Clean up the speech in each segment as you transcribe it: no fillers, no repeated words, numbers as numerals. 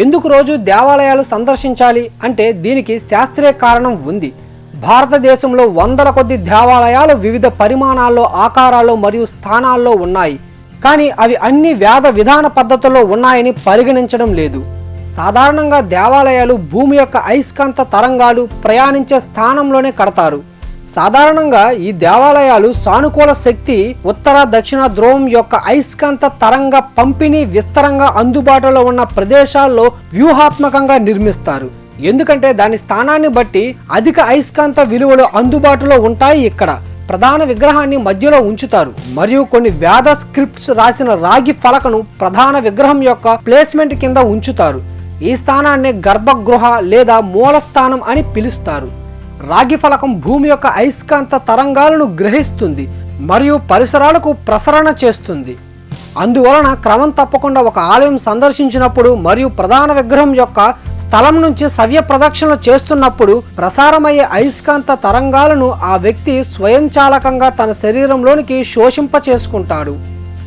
ఎందుకు రోజు దేవాలయాలు సందర్శించాలి అంటే దీనికి శాస్త్రీయ కారణం ఉంది. భారతదేశంలో వందల కొద్ది దేవాలయాలు వివిధ పరిమాణాల్లో, ఆకారాల్లో మరియు స్థానాల్లో ఉన్నాయి. కానీ అవి అన్ని వేద విధాన పద్ధతుల్లో ఉన్నాయని పరిగణించడం లేదు. సాధారణంగా దేవాలయాలు భూమి యొక్క అయస్కాంత తరంగాలు ప్రయాణించే స్థానంలోనే కడతారు. సాధారణంగా ఈ దేవాలయాలు సానుకూల శక్తి ఉత్తర దక్షిణ ధ్రువం యొక్క అయస్కాంత తరంగ పంపిణీ విస్తరంగా అందుబాటులో ఉన్న ప్రదేశాల్లో వ్యూహాత్మకంగా నిర్మిస్తారు. ఎందుకంటే దాని స్థానాన్ని బట్టి అధిక అయస్కాంత విలువలు అందుబాటులో ఉంటాయి. ఇక్కడ ప్రధాన విగ్రహాన్ని మధ్యలో ఉంచుతారు మరియు కొన్ని వేద స్క్రిప్ట్స్ రాసిన రాగి ఫలకను ప్రధాన విగ్రహం యొక్క ప్లేస్మెంట్ కింద ఉంచుతారు. ఈ స్థానాన్ని గర్భగృహ లేదా మూలస్థానం అని పిలుస్తారు. రాగి ఫలకం భూమి యొక్క అయస్కాంత తరంగాలను గ్రహిస్తుంది మరియు పరిసరాలకు ప్రసరణ చేస్తుంది. అందువలన క్రమం తప్పకుండా ఒక ఆలయం సందర్శించినప్పుడు మరియు ప్రధాన విగ్రహం యొక్క స్థలం నుంచి సవ్య ప్రదక్షిణలు చేస్తున్నప్పుడు ప్రసారమయ్యే అయస్కాంత తరంగాలను ఆ వ్యక్తి స్వయంచాలకంగా తన శరీరంలోనికి శోషింప చేసుకుంటాడు.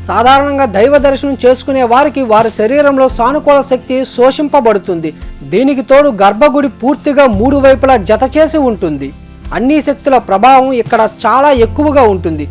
సాధారణంగా దైవ దర్శనం చేసుకునే వారికి వారి శరీరంలో సానుకూల శక్తి శోషింపబడుతుంది. దీనికి తోడు గర్భగుడి పూర్తిగా 3 వైపులా జత చేసి ఉంటుంది. అన్ని శక్తుల ప్రభావం ఇక్కడ చాలా ఎక్కువగా ఉంటుంది.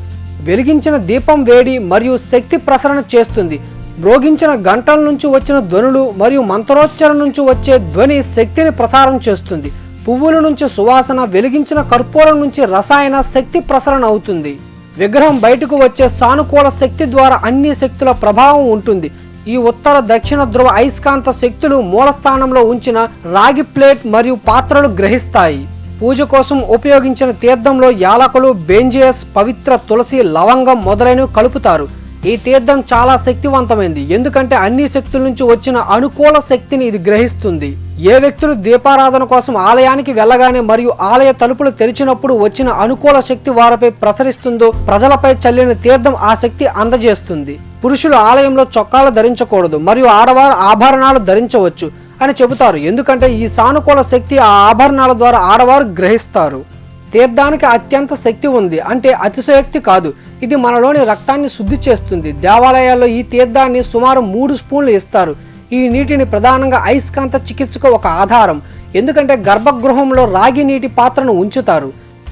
వెలిగించిన దీపం వేడి మరియు శక్తి ప్రసరణ చేస్తుంది. మ్రోగించిన గంటల నుంచి వచ్చిన ధ్వనులు మరియు మంత్రోచ్చరణ నుంచి వచ్చే ధ్వని శక్తిని ప్రసారం చేస్తుంది. పువ్వుల నుంచి సువాసన, వెలిగించిన కర్పూరం నుంచి రసాయన శక్తి ప్రసరణ అవుతుంది. విగ్రహం బయటకు వచ్చే సానుకూల శక్తి ద్వారా అన్ని శక్తుల ప్రభావం ఉంటుంది. ఈ ఉత్తర దక్షిణ ధ్రువ అయస్కాంత శక్తులు మూలస్థానంలో ఉంచిన రాగి ప్లేట్ మరియు పాత్రలు గ్రహిస్తాయి. పూజ కోసం ఉపయోగించిన తీర్థంలో యాలకులు, బెంజియస్, పవిత్ర తులసి, లవంగం మొదలైనవి కలుపుతారు. ఈ తీర్థం చాలా శక్తివంతమైంది ఎందుకంటే అన్ని శక్తుల నుంచి వచ్చిన అనుకూల శక్తిని ఇది గ్రహిస్తుంది. ఏ వ్యక్తులు దీపారాధన కోసం ఆలయానికి వెళ్ళగానే మరియు ఆలయ తలుపులు తెరిచినప్పుడు వచ్చిన అనుకూల శక్తి వారిపై ప్రసరిస్తుందో ప్రజలపై చల్లిన తీర్థం ఆ శక్తి అందజేస్తుంది. పురుషులు ఆలయంలో చొక్కాలు ధరించకూడదు మరియు ఆడవారు ఆభరణాలు ధరించవచ్చు అని చెబుతారు. ఎందుకంటే ఈ సానుకూల శక్తి ఆ ఆభరణాల ద్వారా ఆడవారు గ్రహిస్తారు. తీర్థానికి అత్యంత శక్తి ఉంది అంటే అతిశయోక్తి కాదు. ఇది మనలోని రక్తాన్ని శుద్ధి చేస్తుంది. దేవాలయాల్లో ఈ తీర్థాన్ని సుమారు 3 స్పూన్లు ఇస్తారు. ఈ నీటిని ప్రధానంగా అయస్కాంత చికిత్సకు ఒక ఆధారం. ఎందుకంటే గర్భగృహంలో రాగి నీటి పాత్రను ఉంచుతారు.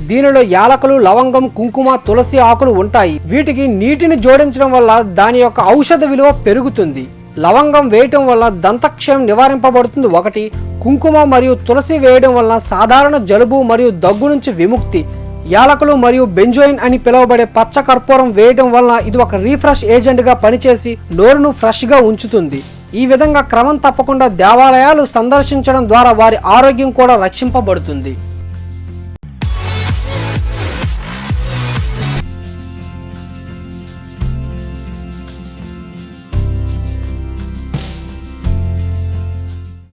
దీనిలో యాలకులు, లవంగం, కుంకుమ, తులసి ఆకులు ఉంటాయి. వీటికి నీటిని జోడించడం వల్ల దాని యొక్క ఔషధ విలువ పెరుగుతుంది. లవంగం వేయటం వల్ల దంతక్షయం నివారింపబడుతుంది 1. కుంకుమ మరియు తులసి వేయడం వల్ల సాధారణ జలుబు మరియు దగ్గు నుంచి విముక్తి. యాలకులు మరియు బెంజోయిన్ అని పిలువబడే పచ్చ కర్పూరం వేయడం వల్ల ఇది ఒక రీఫ్రెష్ ఏజెంట్ గా పనిచేసి నోరును ఫ్రెష్ గా ఉంచుతుంది. ఈ విధంగా క్రమం తప్పకుండా దేవాలయాలు సందర్శించడం ద్వారా వారి ఆరోగ్యం కూడా రక్షింపబడుతుంది.